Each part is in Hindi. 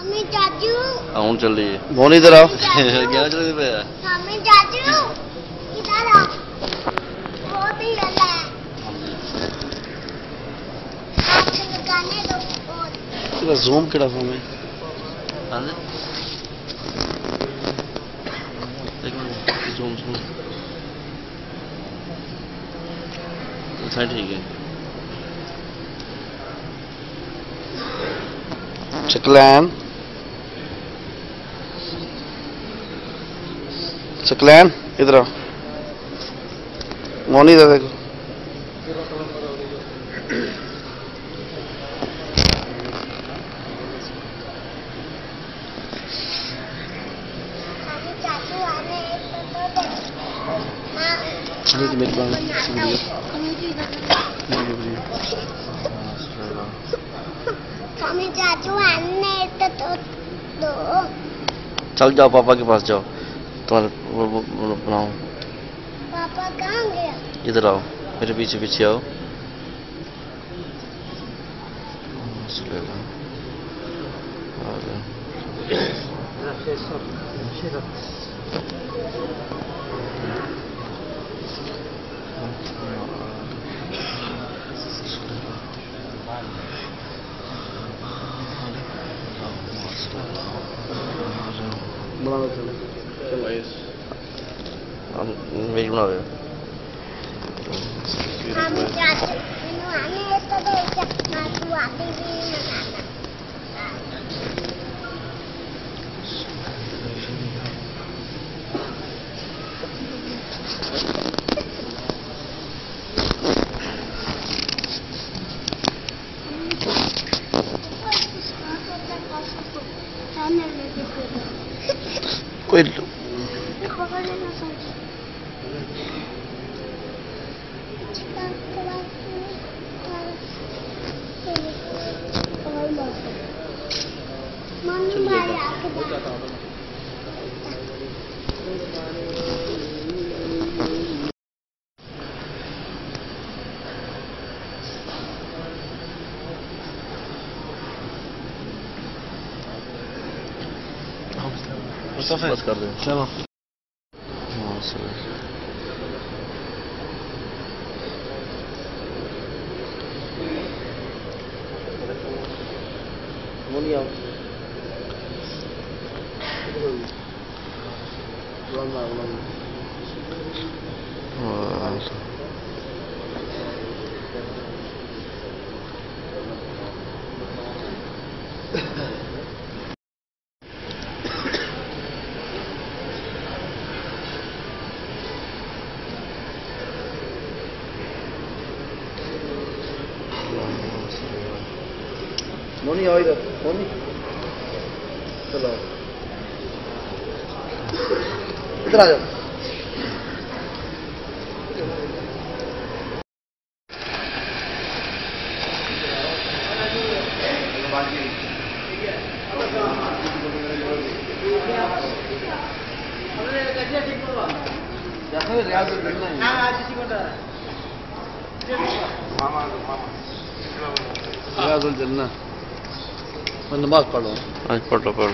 मम्मी चाचू आउन चल रही है। मोनी इधर आओ। क्या चल रही है? मम्मी चाचू इधर आओ। बहुत ही गला है। आपको लगाने दो और तेरा ज़ूम केड़ा फ़ोन है? हां जी। एक मिनट ज़ूम अच्छा ठीक है। चकलैन चकलैन इधर आओ। मोनी इधर देखो। मम्मी चाचू आने तो दे। मां चलो मेरी बात वीडियो मम्मी चाचू आने तो दो। चल जाओ पापा के पास जाओ। तुम्हारे वो बनाओ। पापा कहाँ गया? इधर आओ मेरे पीछे पीछे आओ। बना लो चलो चलो मेरी बना दे। मम्मी चाचू मैंने आने तो दे। चाचू आते भी मनाना। कोई बस कर दे। चलो हाँ सर। मोनी आओ। मोनी आओ इधर। मोनी चलो इधर आ जाओ। रियाजुल जन्नह मैं नमाज पढ़ रहा हूँ। आज पढ़ो पढ़ो।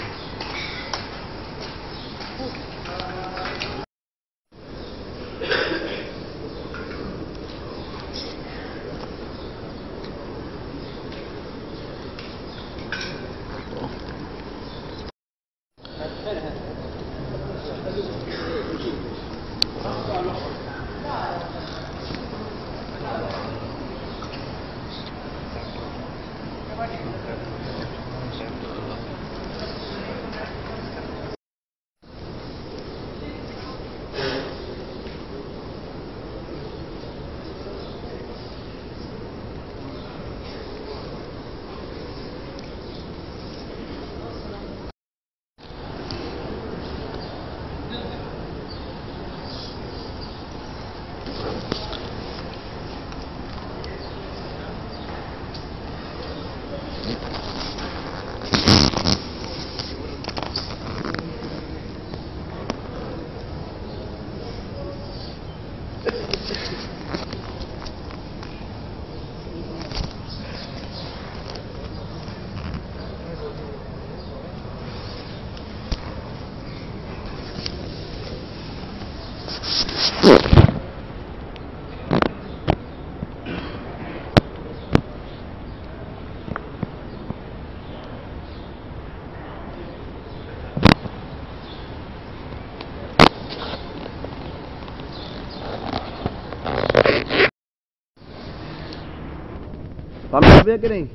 भी है कि नहीं?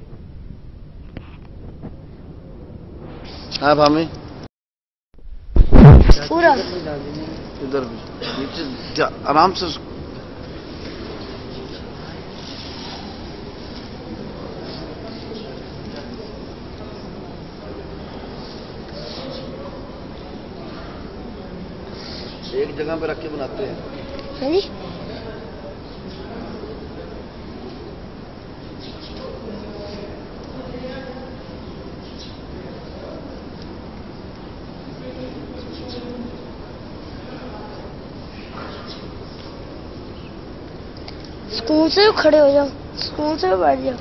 हाँ भामी पूरा इधर भी नीचे आराम से एक जगह पे रख के बनाते हैं। है जी? स्कूल से खड़े हो जाओ, स्कूल से बैठ जाओ।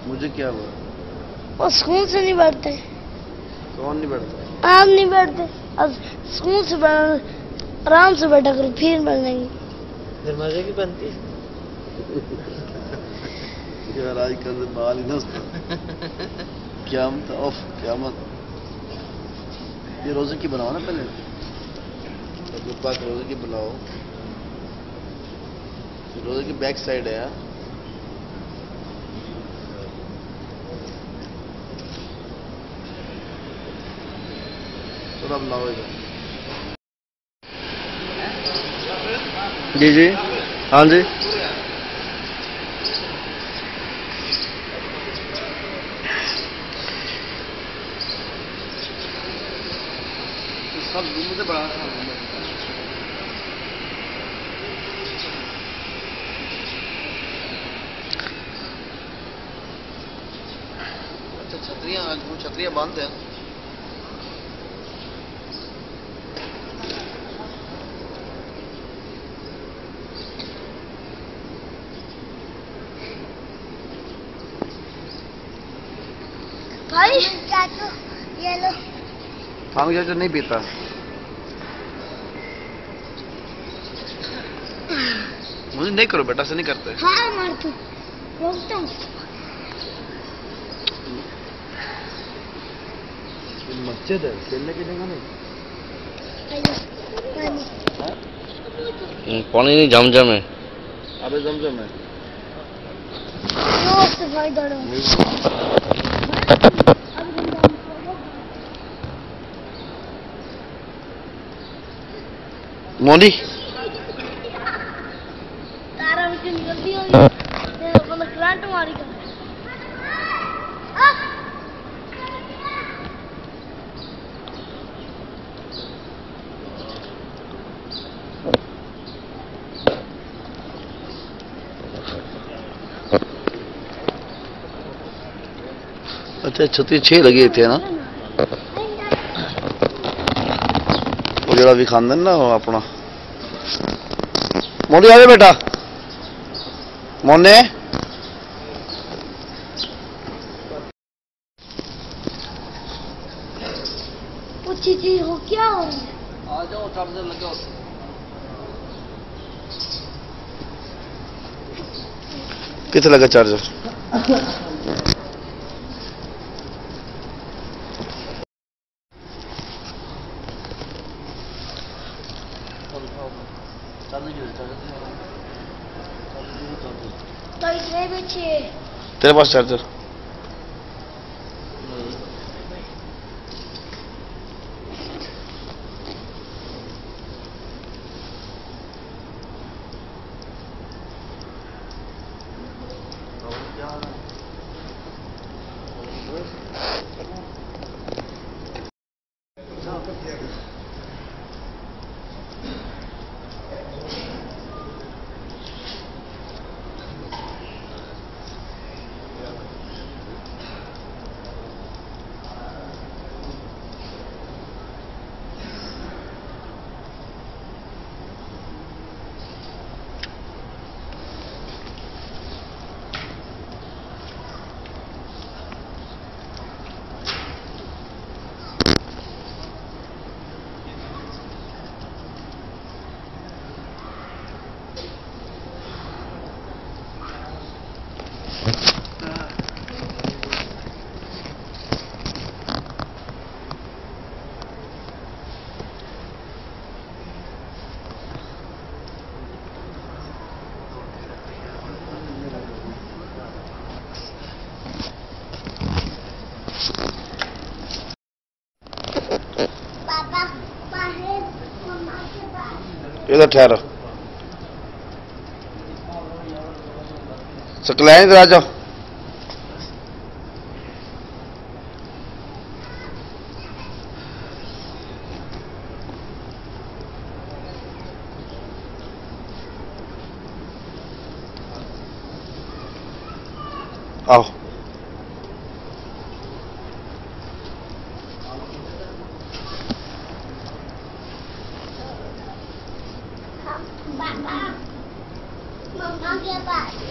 मुझे क्या हुआ? और स्कूल से नहीं बैठते। कौन नहीं बैठता? आप नहीं बैठते, अब स्कूल से बैठ, आराम से बैठा करो, फिर बैठ जाएंगे। दरवाजे की बनती है। यार आजकल से बाल ही ना उसका क़यामत ऑफ क़यामत। ये रोजे की बनाओ ना पहले, तो पाक रोजे की बनाओ। रोजे की बैक साइड है यार। थोड़ा बनाओ इधर। जी जी हाँ जी। सब मुझे बड़ा अच्छा छतरियाँ बंद है। भाई चाचू ये लो। भांग चाचा नहीं पीता। मुझे नहीं करो बेटा, से नहीं करते। हाँ मार तू, रोकता हूँ। मस्जिद है, खेलने की जगह नहीं। पानी नहीं, जमजम है। अबे जमजम है। सफाई दौड़ो। मोदी तारा मशीन जल्दी होगी, मतलब करंट मारेगा। अच्छा 6 लगे थे ना, वो जरा भी खान ना वो अपना। मोदी आ जा बेटा, मोने पूछी चीज हो क्या हो? आ जाओ, चार्जर लगाओ। कितने लगा चार्जर? तो इतने बच्चे तेरे पास चार्जर? इधर ठहरो, सकलैन इधर आ जाओ। आओ मम्मा के पास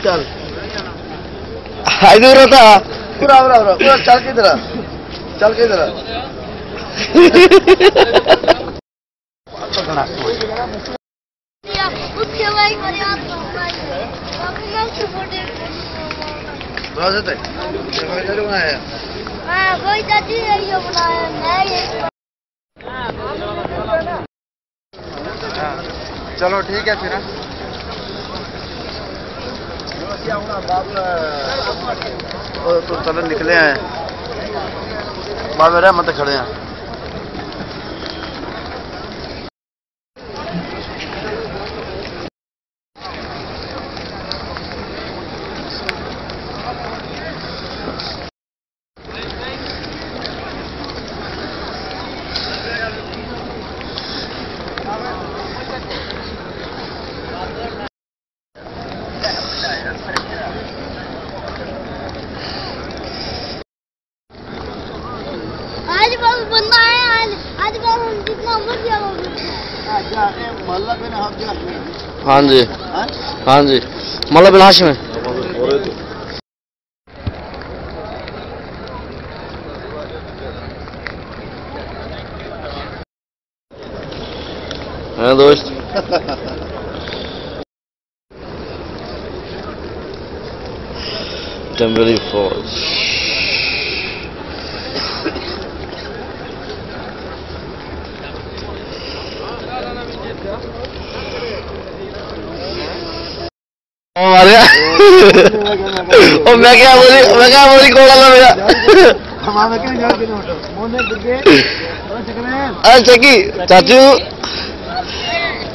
चल इधर था पूरा पूरा पूरा पूरा चल के इधर चल के इधर उसके भाई मेरे हाथ में मैं सपोर्टेड राजत है जो बनाया हां कोई दादी है ये बनाया मैं ये चलो ठीक है फिर तो चलो निकले हैं बाद में रहमत खड़े हैं आज बस बंदा है आज बस हम जितना मर जाओगे मोहल्ला पे ना आप जा हाँ जी हाँ जी मोहल्ला बिन हाशिम है हाँ दोस्त Temporary Falls हमारे और मैं क्या बोली कोला ला मेरा हमारे क्या यार दिन उठो मोने दुर्गे और चकने अरे चकी चाचू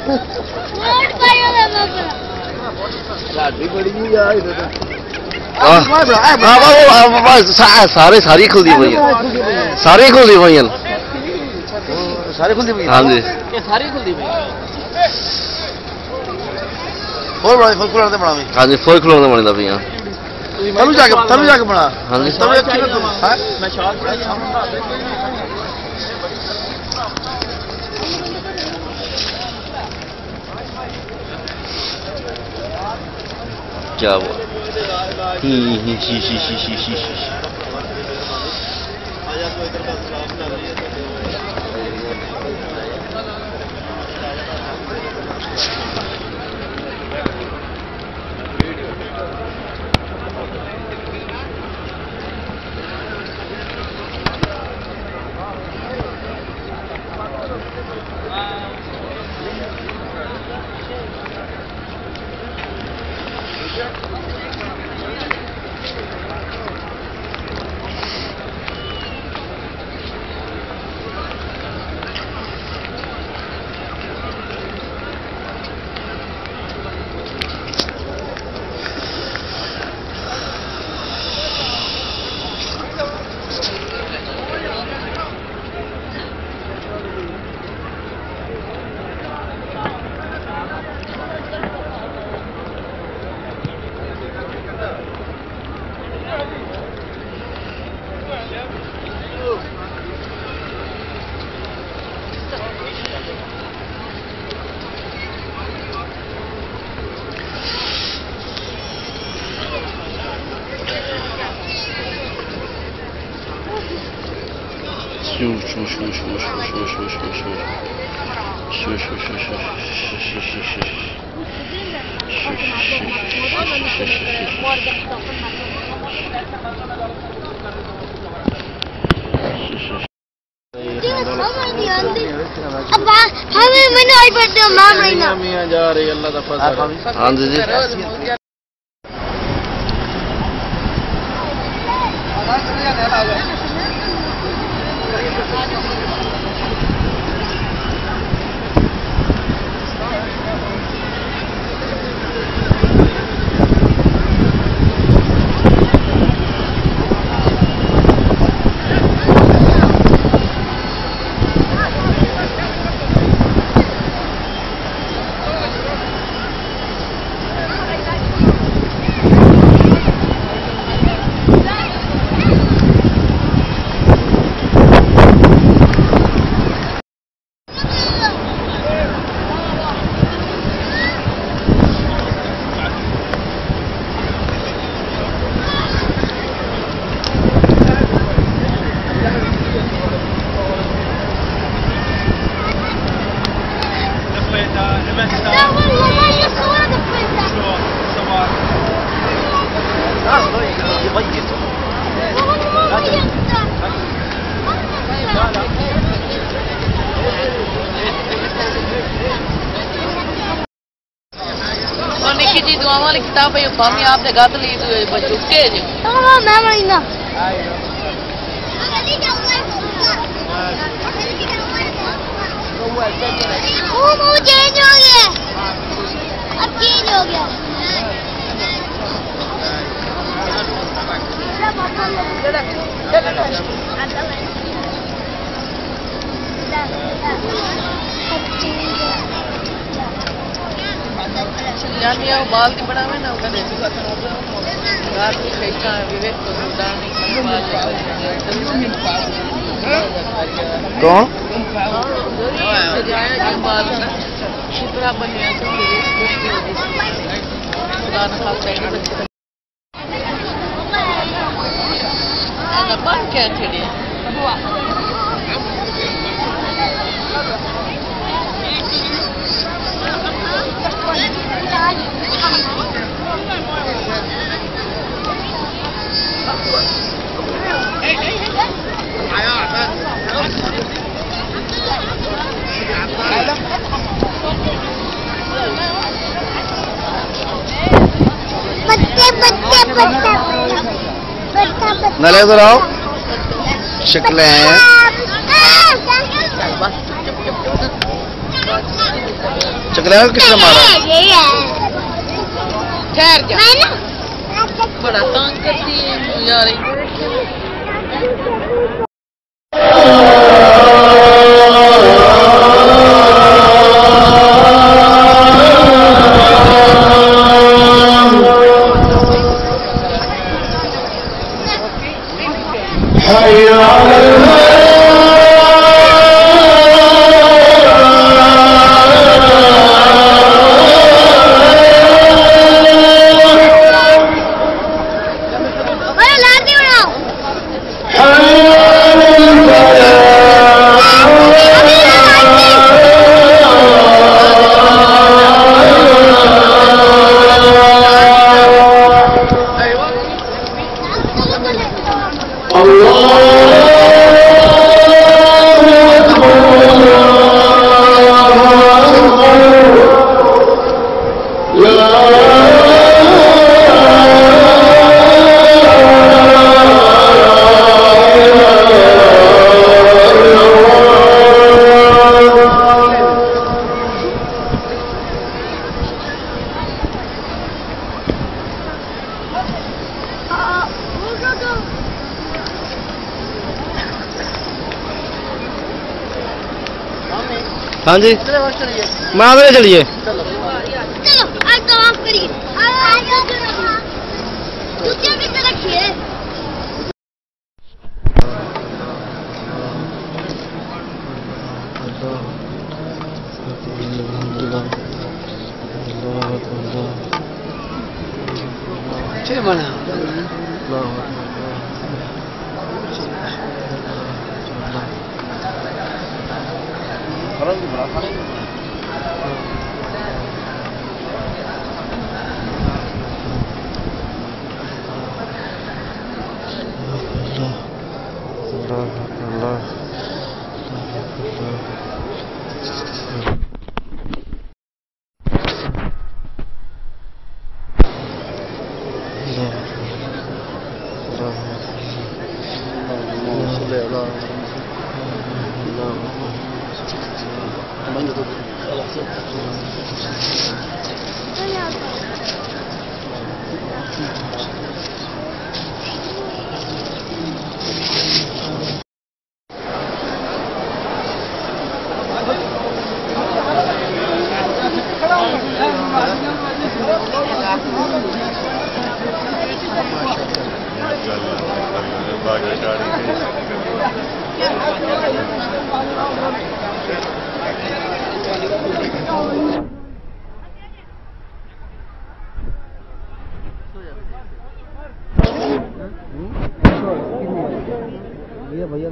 वोट पायो मैं बाबा गाड़ी बड़ी नहीं यार इधर सारे सारी खुलदी हुई है सारी खुलदी हुई है सारे खुलती हुई हाँ जी सारी खुलती भाई फुल बड़ा फुल खुला दे बड़ा में हाँ जी फुल खिलौने बने दबी हैं तब जाके बना हाँ जी तब अच्छी ना हां मैं शॉल क्या हुआ अब हमें मैंने आईपैड दिया मैम रहना मियां जा रही अल्लाह दा फजल हाँ जी जी निकी जी दुआ वाली किताब है पामी आपने गात ली बच्चों के जी हाँ मैम रहना वो चेंज हो गया अब चेंज हो गया जानी है बाल की बनावे ना कदे रात की फेंका विवेक को दानी कौन बाल शिप्रा बनिया तो खुदा न खासा बच्चे ना पान क्या छड़ी नले इधर आओ शक्लें शक्लें किसने मारा ठहर जा बड़ा तंग करती है यार हाँ जी माधुरे चलिए चलो आज तो ऑफ करिए दूसरे भी तो रखिए बना बड़ा भी बड़ा खाने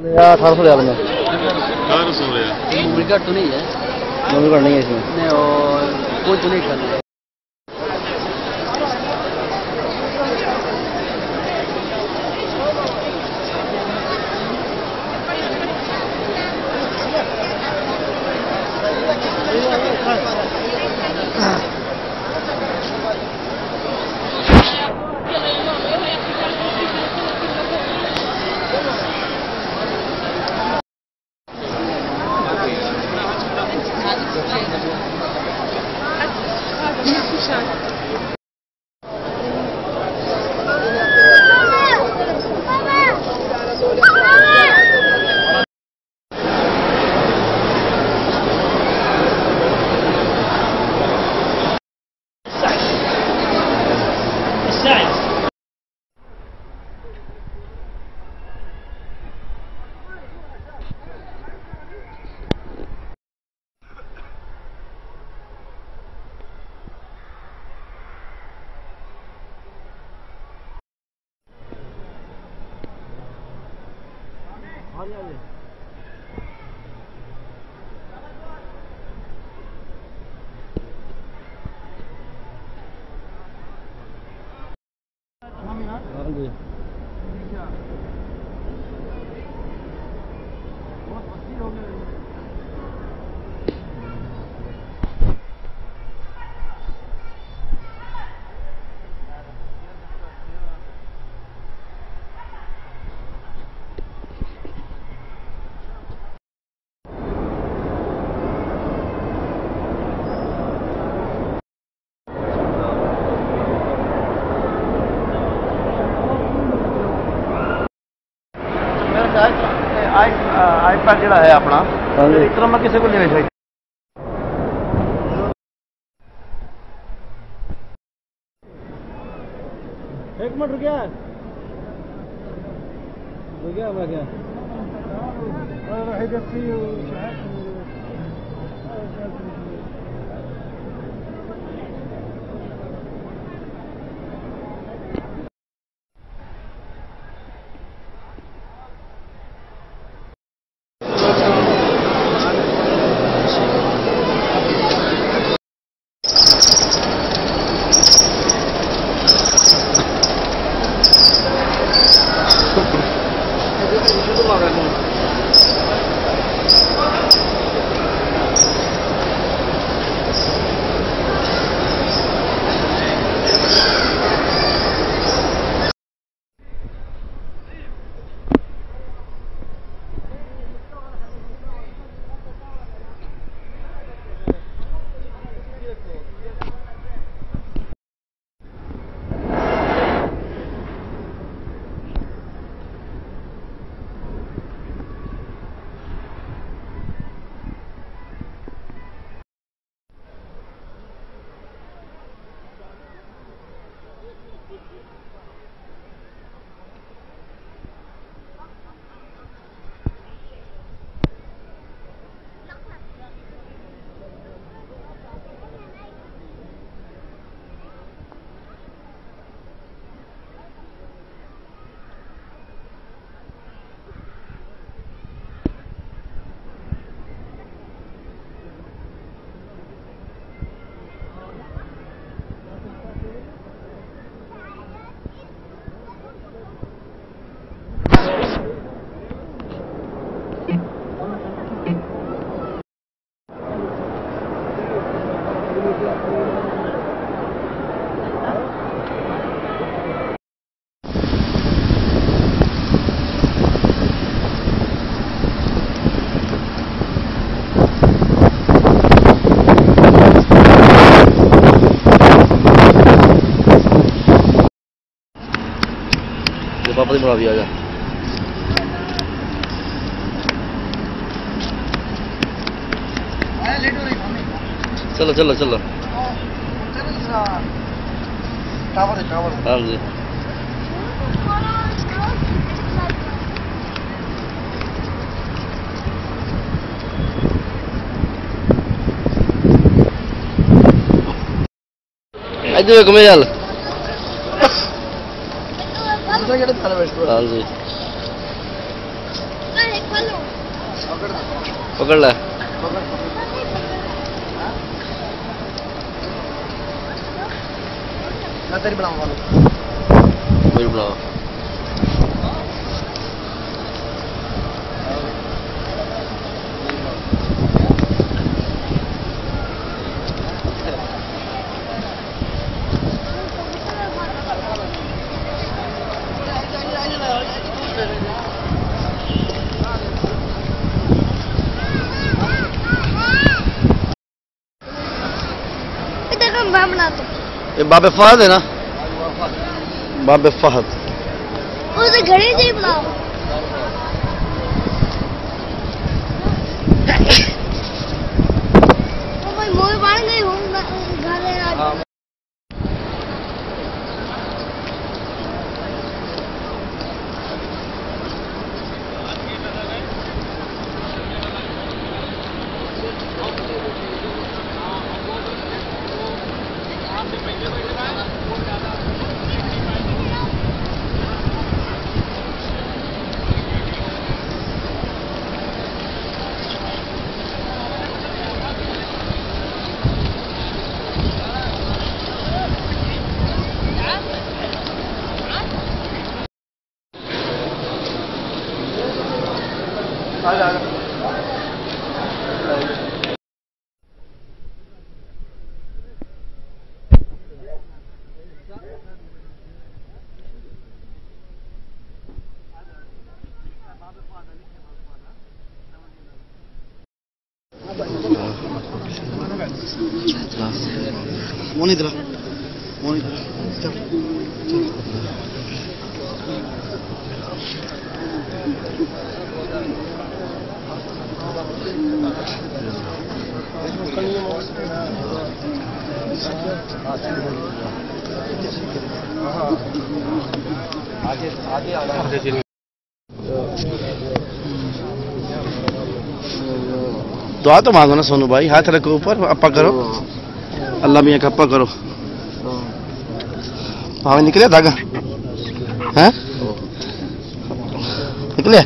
भैया 1800 रियाल में 1800 रियाल मूवी घट तो नहीं है, मूवी करनी है इसमें नहीं और कोई तो नहीं करना। आईपैड जड़ा है अपना इस तरह मैं किसी को ले सकता एक मिनट रुकिया मैं क्या पापा ने बना दिया जा चलो चलो चलो हाँ जी इधर देखो मेरे हाल हाँ जी पकड़ ला मैं तेरी बनाऊंगा मेरी बनाओ मैं बनाता हूँ ये बाबे फहद है ना बाबे फहद उसे घड़ी से ही बनाओ भाई मोए बाढ़ गई हूँ घर आज मोनी तरह मोनी चल दुआ तो मांगो ना सोनू भाई हाथ रखो ऊपर अप्पा करो अल्लाह मियाँ का अप्पा करो भावे निकले धागा हैं निकले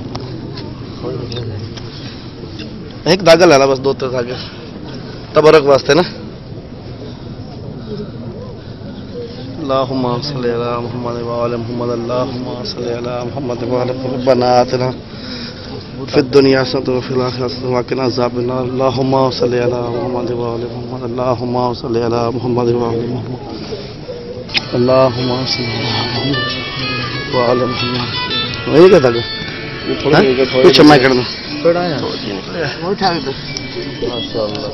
एक धागा लाला बस दो तीन धागे तबरक वास्ते ना अल्लाहुम्मा सल्ली अला मुहम्मद व अला मुहम्मद अल्लाहुम्मा सल्ली अला मुहम्मद व अला रब्बना आतिना फिद दुनिया हसनतन व फिल आखिरति हसनतन व क़िना अज़ाबन्नार अल्लाहुम्मा सल्ली अला मुहम्मद व अला मुहम्मद अल्लाहुम्मा सल्ली अला मुहम्मद व अला मुहम्मद अल्लाहुम्मा सल्ली अला मुहम्मद व अला मुहम्मद वही क्या था कुछ मैं करना थोड़ा है वो उठा के माशाल्लाह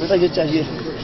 बेटा ये चाहिए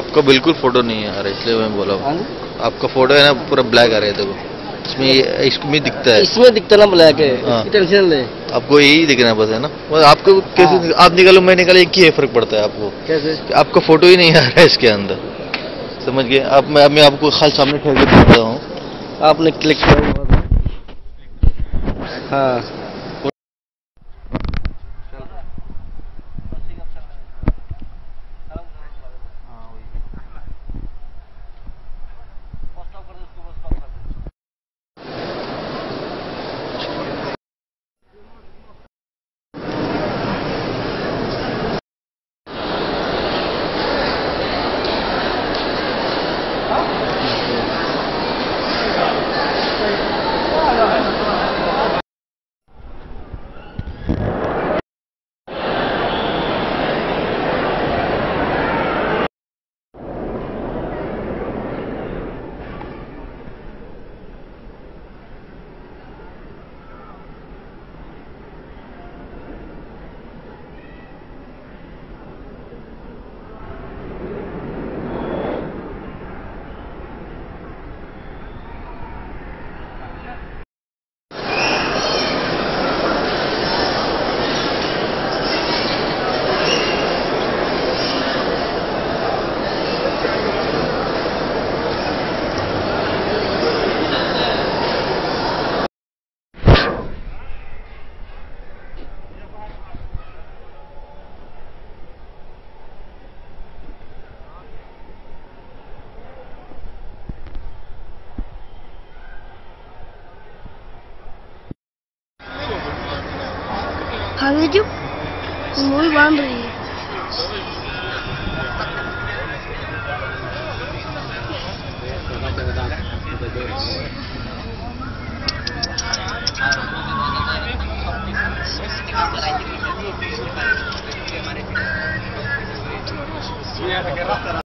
आपका बिल्कुल फोटो नहीं आ रहा इसलिए मैं बोला हूँ। आपका फोटो है ना पूरा ब्लैक आ रहा है देखो इसमें दिखता है इसमें दिखता ना ब्लैक है हाँ। इसकी टेंशन ले। आपको यही दिखना है बस है ना बस आपको कैसे हाँ। आप निकालो मैं निकालो एक ही है, फर्क पड़ता है आपको कैसे कि आपका फोटो ही नहीं आ रहा है इसके अंदर समझ गए आप मैं आपको खाली सामने ठहर के दिखता हूँ आपने क्लिक किया हाँ आगे जो मूवी बन रही है Iya,